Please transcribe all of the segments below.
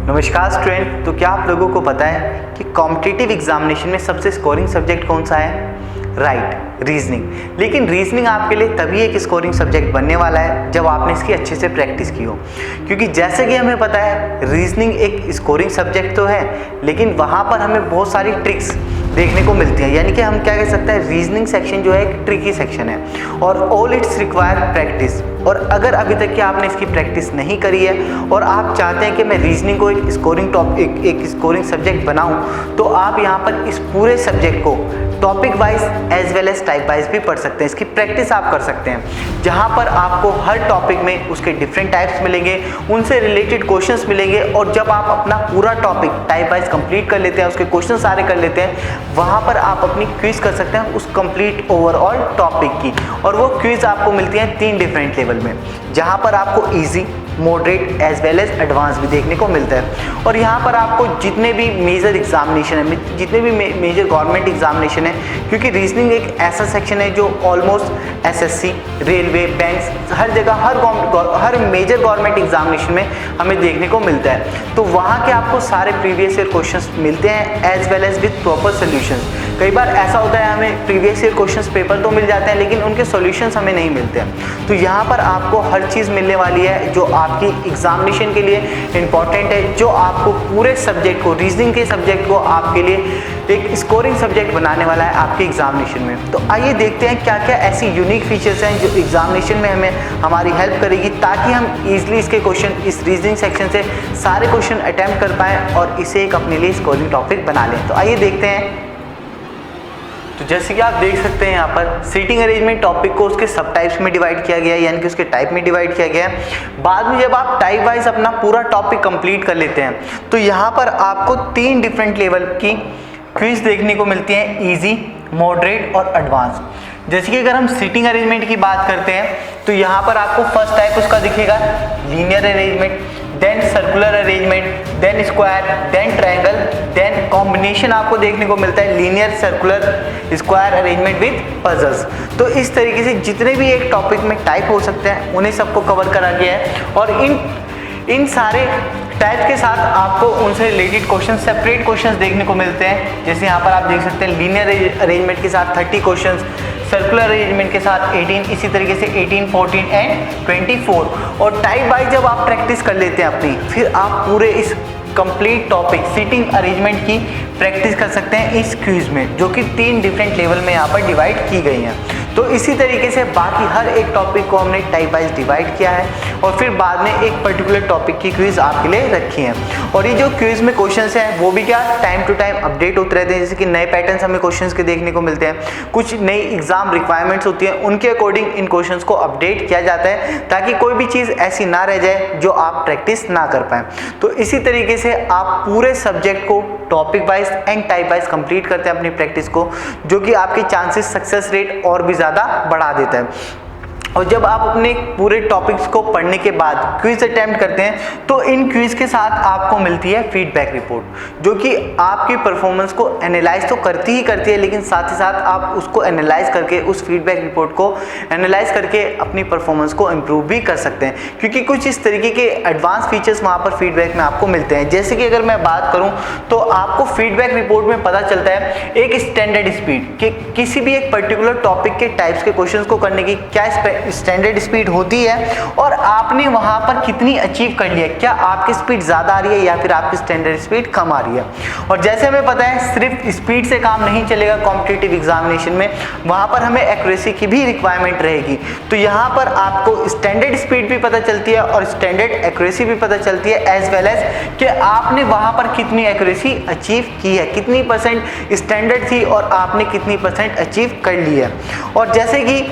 नमस्कार स्टूडेंट। तो क्या आप लोगों को पता है कि कॉम्पिटिटिव एग्जामिनेशन में सबसे स्कोरिंग सब्जेक्ट कौन सा है? Right, reasoning. लेकिन रीजनिंग आपके लिए तभी एक स्कोरिंग सब्जेक्ट बनने वाला है जब आपने इसकी अच्छे से प्रैक्टिस की हो, क्योंकि जैसे कि हमें पता है रीजनिंग एक स्कोरिंग सब्जेक्ट तो है, लेकिन वहाँ पर हमें बहुत सारी ट्रिक्स देखने को मिलती है। यानी कि हम क्या कह सकते हैं, रीजनिंग सेक्शन जो है एक ट्रिकी सेक्शन है और ऑल इट्स रिक्वायर प्रैक्टिस। और अगर अभी तक कि आपने इसकी प्रैक्टिस नहीं करी है और आप चाहते हैं कि मैं रीजनिंग को एक स्कोरिंग सब्जेक्ट बनाऊं, तो आप यहाँ पर इस पूरे सब्जेक्ट को topic wise as well as type wise भी पढ़ सकते हैं। इसकी प्रैक्टिस आप कर सकते हैं, जहाँ पर आपको हर टॉपिक में उसके डिफरेंट टाइप्स मिलेंगे, उनसे रिलेटेड क्वेश्चंस मिलेंगे। और जब आप अपना पूरा टॉपिक टाइप वाइज कंप्लीट कर लेते हैं, उसके क्वेश्चन सारे कर लेते हैं, वहाँ पर आप अपनी क्विज कर सकते हैं उस कंप्लीट ओवरऑल टॉपिक की। और वो क्विज आपको मिलती है 3 डिफरेंट लेवल में, जहाँ पर आपको easy, moderate as well as advance भी देखने को मिलता है। और यहाँ पर आपको जितने भी मेजर एग्जामिनेशन है, जितने भी मेजर गवर्नमेंट एग्जामिनेशन है, क्योंकि रीजनिंग एक ऐसा सेक्शन है जो ऑलमोस्ट एसएससी, रेलवे, बैंक्स, हर जगह हर मेजर गवर्नमेंट एग्जामिनेशन में हमें देखने को मिलता है। तो वहाँ के आपको सारे प्रीवियस ईयर क्वेश्चंस मिलते हैं as well as with proper solutions. कई बार ऐसा होता है हमें प्रीवियस ईयर क्वेश्चंस पेपर तो मिल जाते हैं, लेकिन उनके सॉल्यूशंस हमें नहीं मिलते हैं। तो यहाँ पर आपको हर चीज़ मिलने वाली है जो आपकी एग्जामिनेशन के लिए इम्पॉर्टेंट है, जो आपको पूरे सब्जेक्ट को, रीजनिंग के सब्जेक्ट को आपके लिए एक स्कोरिंग सब्जेक्ट बनाने वाला है आपके एग्जामिनेशन में। तो आइए देखते हैं क्या क्या ऐसी यूनिक फीचर्स हैं जो एग्जामिनेशन में हमें हमारी हेल्प करेगी, ताकि हम इजीली इसके क्वेश्चन, इस रीजनिंग सेक्शन से सारे क्वेश्चन अटैम्प्ट कर पाएँ और इसे एक अपने लिए स्कोरिंग टॉपिक बना लें। तो आइए देखते हैं। तो जैसे कि आप देख सकते हैं यहाँ पर सीटिंग अरेंजमेंट टॉपिक को उसके सब टाइप्स में डिवाइड किया गया है, यानी कि उसके टाइप में डिवाइड किया गया है। बाद में जब आप टाइप वाइज अपना पूरा टॉपिक कंप्लीट कर लेते हैं, तो यहाँ पर आपको 3 डिफरेंट लेवल की क्विज देखने को मिलती हैं, इजी, मॉडरेट और एडवांस। जैसे कि अगर हम सीटिंग अरेंजमेंट की बात करते हैं, तो यहाँ पर आपको फर्स्ट टाइप उसका दिखेगा linear arrangement, then circular arrangement, then square, then triangle, then combination आपको देखने को मिलता है linear, circular, square arrangement with puzzles. तो इस तरीके से जितने भी एक टॉपिक में टाइप हो सकते हैं उन्हें सबको कवर करा गया है। और इन सारे टाइप के साथ आपको उनसे रिलेटेड क्वेश्चन, सेपरेट क्वेश्चंस देखने को मिलते हैं। जैसे यहाँ पर आप देख सकते हैं लीनियर अरेंजमेंट के साथ 30 क्वेश्चंस, सर्कुलर अरेंजमेंट के साथ 18, इसी तरीके से 18, 14 एंड 24। और टाइप वाइज जब आप प्रैक्टिस कर लेते हैं अपनी, फिर आप पूरे इस कंप्लीट टॉपिक सीटिंग अरेंजमेंट की प्रैक्टिस कर सकते हैं इस क्विज में, जो कि 3 डिफरेंट लेवल में यहाँ पर डिवाइड की गई हैं। तो इसी तरीके से बाकी हर एक टॉपिक को हमने टाइप वाइज डिवाइड किया है और फिर बाद में एक पर्टिकुलर टॉपिक की क्विज आपके लिए रखी है। और ये जो क्विज में क्वेश्चंस हैं वो भी क्या टाइम टू टाइम अपडेट होते रहते हैं, जैसे कि नए पैटर्न्स हमें क्वेश्चंस के देखने को मिलते हैं, कुछ नई एग्जाम रिक्वायरमेंट्स होती हैं, उनके अकॉर्डिंग इन क्वेश्चंस को अपडेट किया जाता है, ताकि कोई भी चीज़ ऐसी ना रह जाए जो आप प्रैक्टिस ना कर पाएँ। तो इसी तरीके से आप पूरे सब्जेक्ट को topic wise and type wise complete करते हैं अपनी प्रैक्टिस को, जो कि आपके चांसेस सक्सेस रेट और भी ज़्यादा बढ़ा देता है। और जब आप अपने पूरे टॉपिक्स को पढ़ने के बाद क्विज अटेम्प्ट करते हैं, तो इन क्विज के साथ आपको मिलती है फीडबैक रिपोर्ट, जो कि आपकी परफॉर्मेंस को एनालाइज तो करती है, लेकिन साथ ही साथ आप उसको एनालाइज करके, उस फीडबैक रिपोर्ट को एनालाइज करके अपनी परफॉर्मेंस को इम्प्रूव भी कर सकते हैं, क्योंकि कुछ इस तरीके के एडवांस फीचर्स वहाँ पर फीडबैक में आपको मिलते हैं। जैसे कि अगर मैं बात करूँ तो आपको फीडबैक रिपोर्ट में पता चलता है एक स्टैंडर्ड स्पीड, कि किसी भी एक पर्टिकुलर टॉपिक के टाइप्स के क्वेश्चंस को करने की क्या स्टैंडर्ड स्पीड होती है और आपने वहां पर कितनी अचीव कर लिया, क्या आपकी स्पीड ज़्यादा आ रही है या फिर आपकी स्टैंडर्ड स्पीड कम आ रही है। और जैसे हमें पता है सिर्फ स्पीड से काम नहीं चलेगा कॉम्पिटिटिव एग्जामिनेशन में, वहां पर हमें एक्यूरेसी की भी रिक्वायरमेंट रहेगी। तो यहाँ पर आपको स्टैंडर्ड स्पीड भी पता चलती है और स्टैंडर्ड एक्यूरेसी भी पता चलती है, एज वेल एज कि आपने वहां पर कितनी एक्यूरेसी अचीव की है, कितनी % स्टैंडर्ड थी और आपने कितनी % अचीव कर ली है। और जैसे कि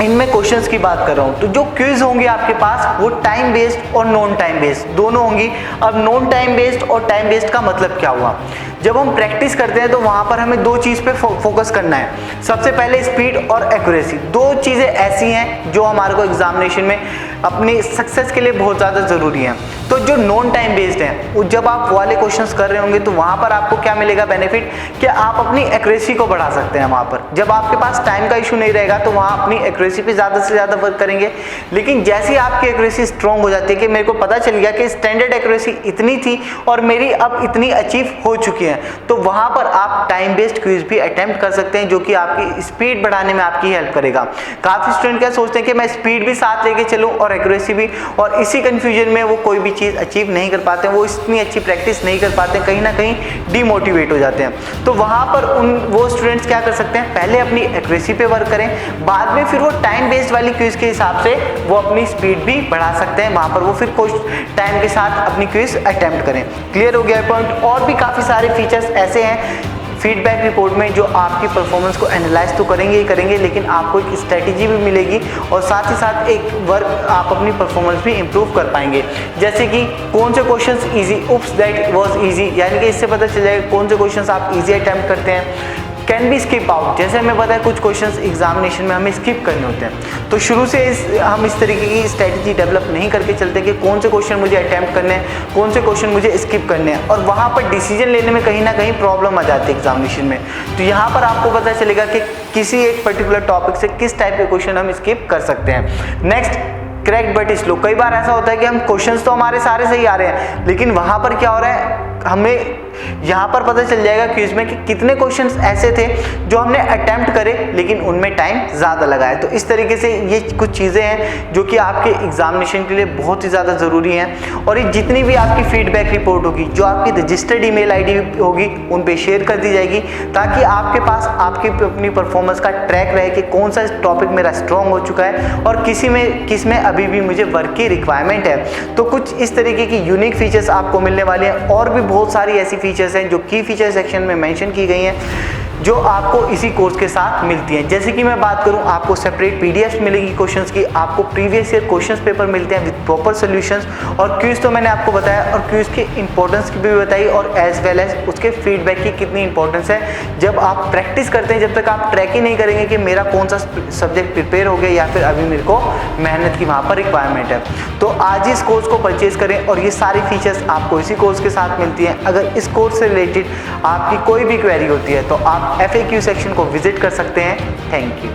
इनमें क्वेश्चंस की बात कर रहा हूँ, तो जो क्विज होंगे आपके पास वो टाइम बेस्ड और नॉन टाइम बेस्ड दोनों होंगी। अब नॉन टाइम बेस्ड और टाइम बेस्ड का मतलब क्या हुआ, जब हम प्रैक्टिस करते हैं तो वहाँ पर हमें 2 चीज़ पे फोकस करना है। सबसे पहले स्पीड और एक्यूरेसी, 2 चीज़ें ऐसी हैं जो हमारे को एग्जामिनेशन में अपनी सक्सेस के लिए बहुत ज़्यादा ज़रूरी हैं। तो तो जो नॉन टाइम बेस्ड हैं, जब आप वाले क्वेश्चंस कर रहे होंगे तो वहाँ पर आपको क्या मिलेगा बेनिफिट कि आप अपनी एक्यूरेसी को बढ़ा सकते हैं वहाँ पर। जब आपके पास टाइम का इशू नहीं रहेगा तो वहाँ अपनी एक्यूरेसी पे ज़्यादा से ज़्यादा वर्क करेंगे। लेकिन जैसे ही आपकी एक्यूरेसी स्ट्रॉन्ग हो जाती है कि मेरे को पता चल गया कि स्टैंडर्ड एक्यूरेसी इतनी थी और मेरी अब इतनी अचीव हो चुकी है, तो वहाँ पर आप टाइम बेस्ड क्विज भी अटेम्प्ट कर सकते हैं, जो कि आपकी स्पीड बढ़ाने में आपकी हेल्प करेगा। काफ़ी स्टूडेंट क्या सोचते हैं कि मैं स्पीड भी साथ लेके चलूँ और एक्यूरेसी भी, और इसी कन्फ्यूजन में वो कोई भी चीज़ अचीव नहीं कर पाते हैं, वो इतनी अच्छी प्रैक्टिस नहीं कर पाते, कहीं ना कहीं डीमोटिवेट हो जाते हैं। तो वहाँ पर वो स्टूडेंट्स क्या कर सकते हैं, पहले अपनी एक्यूरेसी पे वर्क करें, बाद में फिर वो टाइम बेस्ड वाली क्विज के हिसाब से वो अपनी स्पीड भी बढ़ा सकते हैं। वहाँ पर वो फिर टाइम के साथ अपनी क्विज अटेम्प्ट करें। क्लियर हो गया पॉइंट। और भी काफ़ी सारे फीचर्स ऐसे हैं फीडबैक रिपोर्ट में जो आपकी परफॉर्मेंस को एनालाइज तो करेंगे ही करेंगे, लेकिन आपको एक स्ट्रेटेजी भी मिलेगी और साथ ही साथ एक वर्क आप अपनी परफॉर्मेंस भी इंप्रूव कर पाएंगे। जैसे कि कौन से questions easy, oops that was easy, यानी कि इससे पता चल जाएगा कौन से क्वेश्चंस आप इजी अटेम्प्ट करते हैं। कैन बी स्किप आउट, जैसे हमें पता है कुछ क्वेश्चंस एग्जामिनेशन में हमें स्किप करने होते हैं, तो शुरू से हम इस तरीके की स्ट्रेटजी डेवलप नहीं करके चलते कि कौन से क्वेश्चन मुझे अटेम्प्ट करने हैं, कौन से क्वेश्चन मुझे स्किप करने हैं, और वहाँ पर डिसीजन लेने में कहीं ना कहीं प्रॉब्लम आ जाती है एग्जामिनेशन में। तो यहाँ पर आपको पता चलेगा कि किसी एक पर्टिकुलर टॉपिक से किस टाइप के क्वेश्चन हम स्किप कर सकते हैं। Next, correct but slow. कई बार ऐसा होता है कि हम क्वेश्चंस तो हमारे सारे सही आ रहे हैं, लेकिन वहाँ पर क्या हो रहा है, हमें यहाँ पर पता चल जाएगा क्विज में कि कितने क्वेश्चंस ऐसे थे जो हमने अटेम्प्ट करे लेकिन उनमें टाइम ज़्यादा लगा है। तो इस तरीके से ये कुछ चीज़ें हैं जो कि आपके एग्जामिनेशन के लिए बहुत ही ज़्यादा ज़रूरी हैं। और ये जितनी भी आपकी फीडबैक रिपोर्ट होगी, जो आपकी रजिस्टर्ड ईमेल आईडी होगी, उन पे शेयर कर दी जाएगी, ताकि आपके पास आपकी अपनी परफॉर्मेंस का ट्रैक रहे कि कौन सा टॉपिक मेरा स्ट्रॉन्ग हो चुका है और किस में अभी भी मुझे वर्क की रिक्वायरमेंट है। तो कुछ इस तरीके की यूनिक फीचर्स आपको मिलने वाले हैं। और भी बहुत सारी ऐसी फीचर्स हैं जो की फीचर सेक्शन में मेंशन की गई हैं, जो आपको इसी कोर्स के साथ मिलती हैं। जैसे कि मैं बात करूं, आपको सेपरेट पीडीएफ मिलेगी क्वेश्चंस की, आपको प्रीवियस ईयर क्वेश्चंस पेपर मिलते हैं विद प्रॉपर सॉल्यूशंस, और क्विज तो मैंने आपको बताया और क्विज की इंपॉर्टेंस की भी बताई, और एज वेल एज उसके फीडबैक की कितनी इंपॉर्टेंस है। जब आप प्रैक्टिस करते हैं, जब तक आप ट्रैक ही नहीं करेंगे कि मेरा कौन सा सब्जेक्ट प्रिपेयर हो गया या फिर अभी मेरे को मेहनत की वहाँ पर रिक्वायरमेंट है, तो आज इस कोर्स को परचेज करें। और ये सारी फीचर्स आपको इसी कोर्स के साथ मिलती हैं। अगर इस कोर्स से रिलेटेड आपकी कोई भी क्वेरी होती है तो आप FAQ सेक्शन को विजिट कर सकते हैं। Thank you.